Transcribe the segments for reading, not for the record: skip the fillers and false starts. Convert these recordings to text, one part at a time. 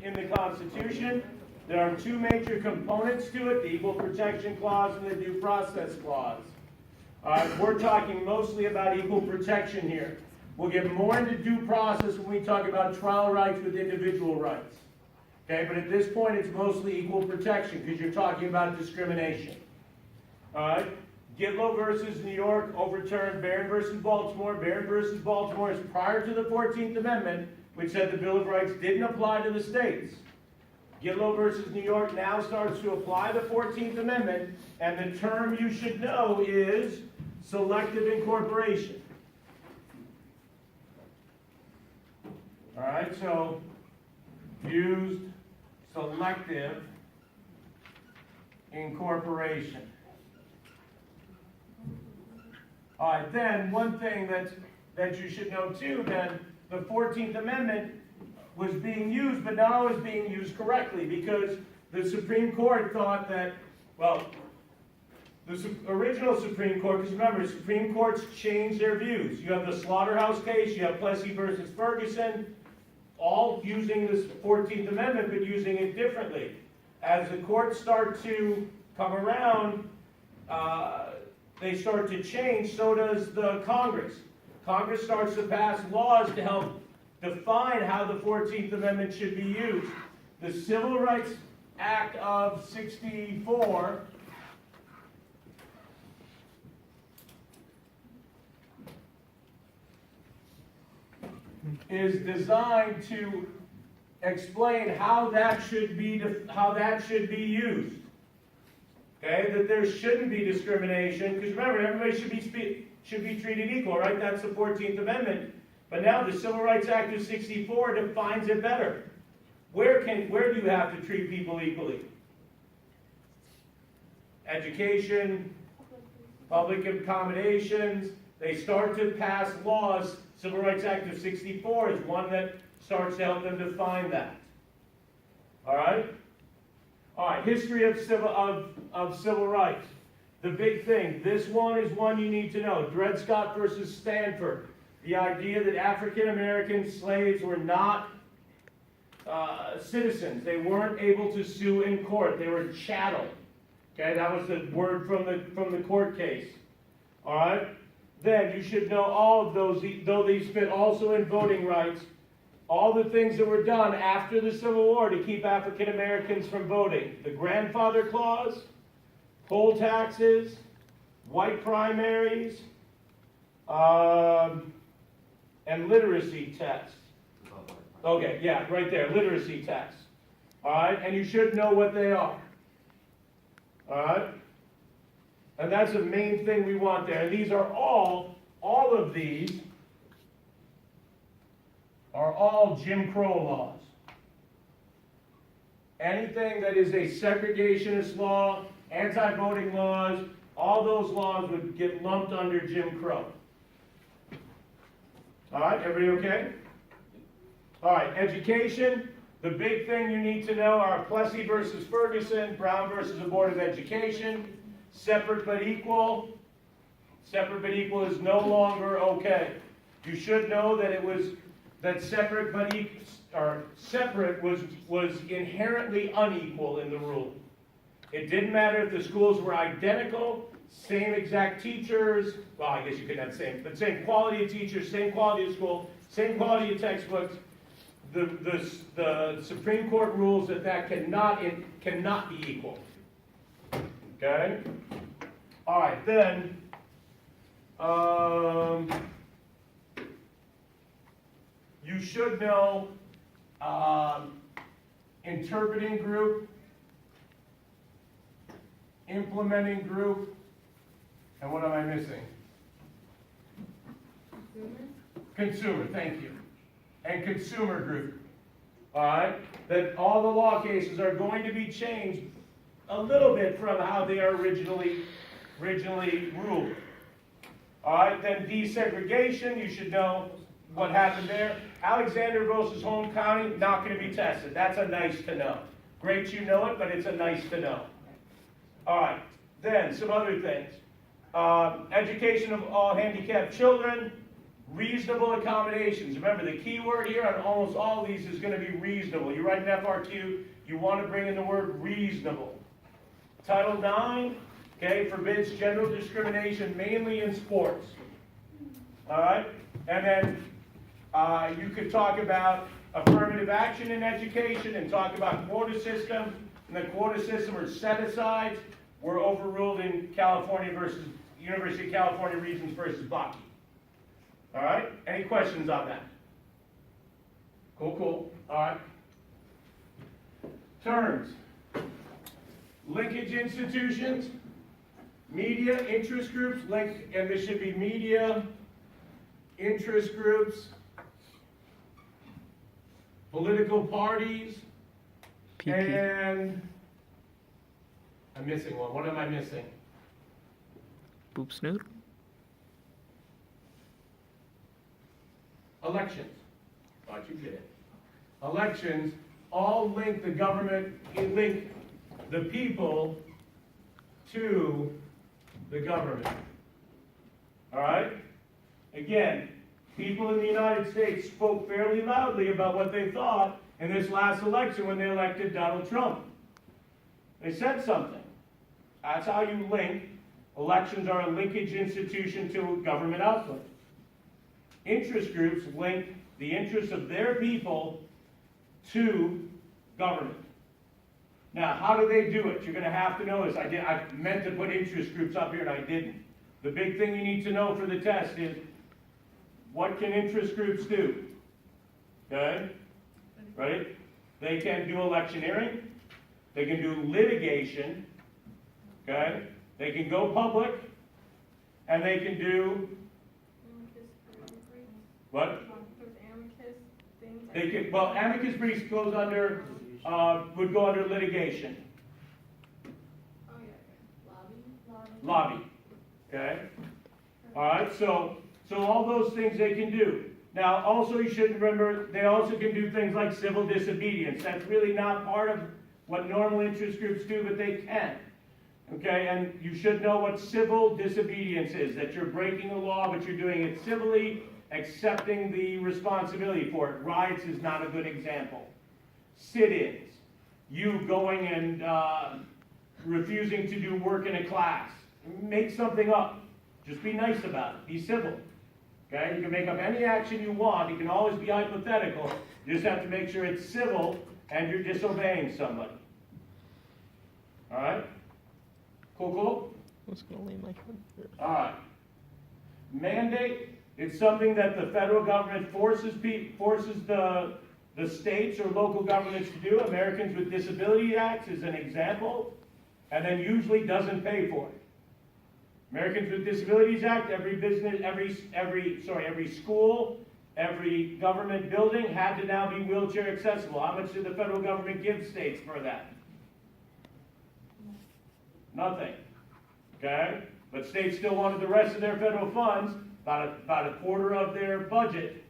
in the Constitution. There are two major components to it, the Equal Protection Clause and the Due Process Clause. We're talking mostly about equal protection here. We'll get more into due process when we talk about trial rights with individual rights. Okay, but at this point it's mostly equal protection because you're talking about discrimination. All right, Gitlow versus New York overturned Barron versus Baltimore. Barron versus Baltimore is prior to the 14th Amendment, which said the Bill of Rights didn't apply to the states. Gitlow versus New York now starts to apply the 14th Amendment, and the term you should know is selective incorporation. All right, so used selective incorporation. All right, then one thing that you should know too, then the 14th Amendment was being used, but not always being used correctly, because the Supreme Court thought that, well, the original Supreme Court, because remember, Supreme Courts changed their views. You have the Slaughterhouse case, you have Plessy versus Ferguson, all using this 14th Amendment, but using it differently. As the courts start to come around, they start to change, so does the Congress. Congress starts to pass laws to help define how the 14th Amendment should be used. The Civil Rights Act of 64 is designed to explain how that should be used. Okay, that there shouldn't be discrimination, because remember, everybody should be treated equal, right? That's the 14th Amendment. But now the Civil Rights Act of 64 defines it better. Where do you have to treat people equally? Education, public accommodations. They start to pass laws. Civil Rights Act of 64 is one that starts to help them define that. All right? All right, history of civil rights. The big thing, this one is one you need to know. Dred Scott versus Stanford. The idea that African American slaves were not citizens. They weren't able to sue in court. They were chattel. Okay, that was the word from the court case. All right? Then you should know all of those, though these fit also in voting rights, all the things that were done after the Civil War to keep African Americans from voting. The Grandfather Clause, poll taxes, white primaries, and literacy tests. Okay, yeah, right there, literacy tests. All right, and you should know what they are. All right? And that's the main thing we want there. And these are all of these are all Jim Crow laws. Anything that is a segregationist law, anti-voting laws, all those laws would get lumped under Jim Crow. All right, everybody okay? All right, education. The big thing you need to know are Plessy versus Ferguson, Brown versus the Board of Education, separate but equal. Separate but equal is no longer okay. You should know that separate was inherently unequal in the rule. It didn't matter if the schools were identical, same exact teachers, well, I guess you could have same quality of teachers, same quality of school, same quality of textbooks. The Supreme Court rules that cannot be equal. Okay? All right, then, you should know interpreting group, implementing group, and what am I missing? Consumer, thank you. And consumer group. All right? That all the law cases are going to be changed a little bit from how they are originally ruled. All right? Then desegregation, you should know what happened there. Alexander versus Holmes County, not going to be tested. That's a nice to know. Great you know it, but it's a nice to know. All right. Then some other things. Education of all handicapped children. Reasonable accommodations. Remember, the key word here on almost all of these is going to be reasonable. You write an FRQ, you want to bring in the word reasonable. Title IX, okay, forbids general discrimination mainly in sports. All right? And then you could talk about affirmative action in education and talk about quota system. And the quota system or set-asides were overruled in California versus University of California Regents versus Bakke. All right? Any questions on that? Cool. All right. Terms. Linkage institutions, media, interest groups, and this should be media, interest groups, political parties, and I'm missing one. What am I missing? Boop snoot. Elections. Thought you did it. Elections all link the government, link the people to the government. All right? Again, people in the United States spoke fairly loudly about what they thought in this last election when they elected Donald Trump. They said something. That's how you link. Elections are a linkage institution to government output. Interest groups link the interests of their people to government. Now, how do they do it? You're going to have to know this. I meant to put interest groups up here and I didn't. The big thing you need to know for the test is, what can interest groups do? Okay? Right? They can do electioneering. They can do litigation. Okay? They can go public. And they can do what? They can, well, amicus briefs goes under, would go under litigation. Oh yeah, Lobby. Okay? All right, so all those things they can do. Now, also you should remember, they also can do things like civil disobedience. That's really not part of what normal interest groups do, but they can. Okay, and you should know what civil disobedience is, that you're breaking the law, but you're doing it civilly, accepting the responsibility for it. Riots is not a good example. Sit-ins, you going and refusing to do work in a class. Make something up. Just be nice about it. Be civil. Okay? You can make up any action you want. It can always be hypothetical. You just have to make sure it's civil and you're disobeying somebody. All right? Cool? I was going to lay my head here. All right. Mandate. It's something that the federal government forces the states or local governments to do. Americans with Disabilities Act is an example, and then usually doesn't pay for it. Americans with Disabilities Act, every business, every school, every government building had to now be wheelchair accessible. How much did the federal government give states for that? Nothing. Okay? But states still wanted the rest of their federal funds, about a quarter of their budget.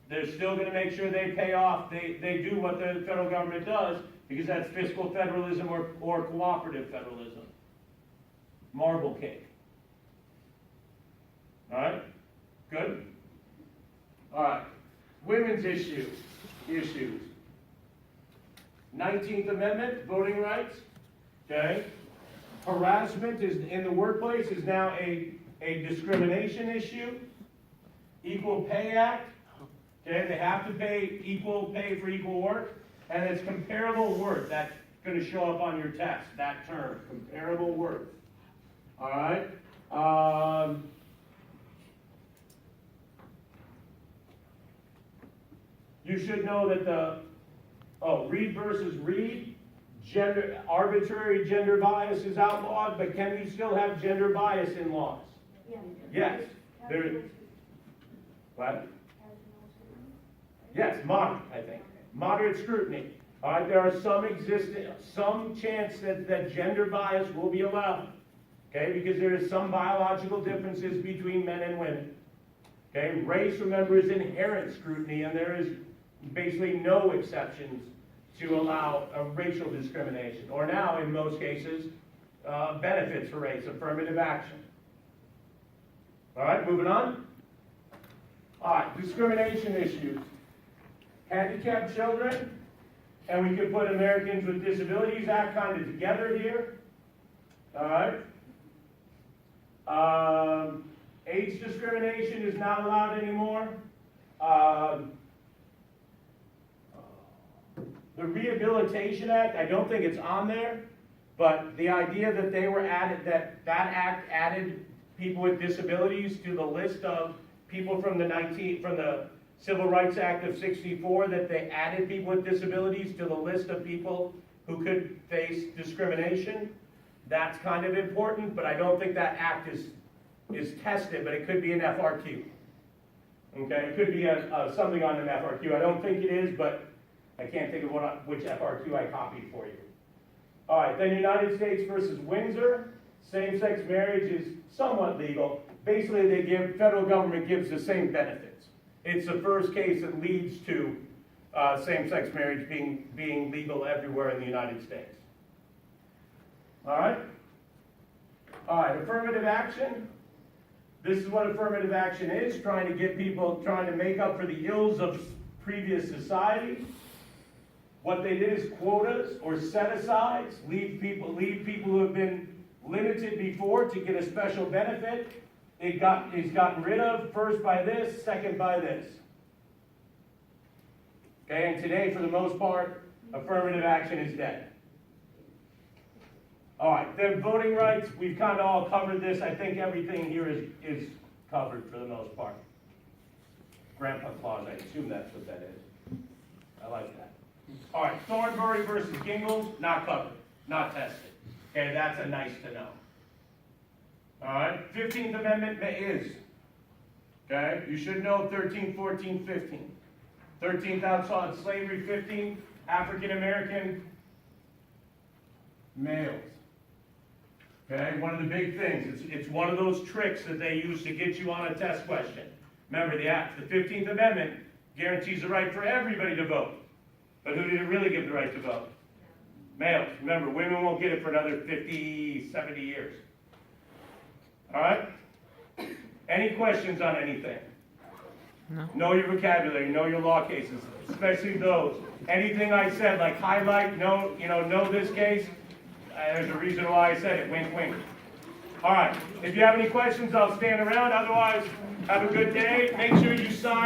They're still going to make sure they pay off, they do what the federal government does, because that's fiscal federalism or cooperative federalism. Marble cake. All right? Good? All right. Women's issues. 19th Amendment, voting rights. Okay? Harassment is in the workplace is now a discrimination issue. Equal Pay Act. Okay, they have to pay equal pay for equal work. And it's comparable worth. That's going to show up on your test, that term, comparable worth. All right? You should know that Reed versus Reed, arbitrary gender bias is outlawed, but can we still have gender bias in laws? Yeah. Yes. What? Yes, moderate, I think. Moderate scrutiny. All right, there are some chance that gender bias will be allowed. Okay, because there is some biological differences between men and women. Okay, race, remember, is inherent scrutiny, and there is basically no exceptions to allow racial discrimination, or now, in most cases, benefits for race, affirmative action. All right, moving on. All right, discrimination issues. Handicapped children, and we could put Americans with Disabilities Act kind of together here. All right. Age discrimination is not allowed anymore. The Rehabilitation Act, I don't think it's on there, but the idea that they were added, that act added people with disabilities to the list of people from the Civil Rights Act of '64, that they added people with disabilities to the list of people who could face discrimination. That's kind of important, but I don't think that act is tested, but it could be an FRQ. Okay, it could be something on an FRQ. I don't think it is, but I can't think of which FRQ I copied for you. All right, then United States versus Windsor. Same-sex marriage is somewhat legal. Basically, federal government gives the same benefits. It's the first case that leads to same-sex marriage being legal everywhere in the United States. All right? All right, affirmative action. This is what affirmative action is, trying to make up for the ills of previous society. What they did is quotas or set-asides, leave people who have been limited before to get a special benefit. Is gotten rid of first by this, second by this. Okay, and today, for the most part, affirmative action is dead. All right, then voting rights, we've kind of all covered this. I think everything here is covered for the most part. Grandpa Claus, I assume that's what that is. I like that. All right, Thornbury versus Gingles, not covered, not tested. Okay, that's a nice to know. All right, 15th Amendment is. Okay, you should know 13, 14, 15. 13th outlawed slavery, 15 African American males. Okay, one of the big things, it's one of those tricks that they use to get you on a test question. Remember, the 15th Amendment guarantees the right for everybody to vote. But who did it really give the right to vote? Males. Remember, women won't get it for another 50, 70 years. All right? Any questions on anything? No. Know your vocabulary, know your law cases, especially those. Anything I said, like highlight, know this case. There's a reason why I said it. Wink, wink. All right. If you have any questions, I'll stand around. Otherwise, have a good day. Make sure you sign.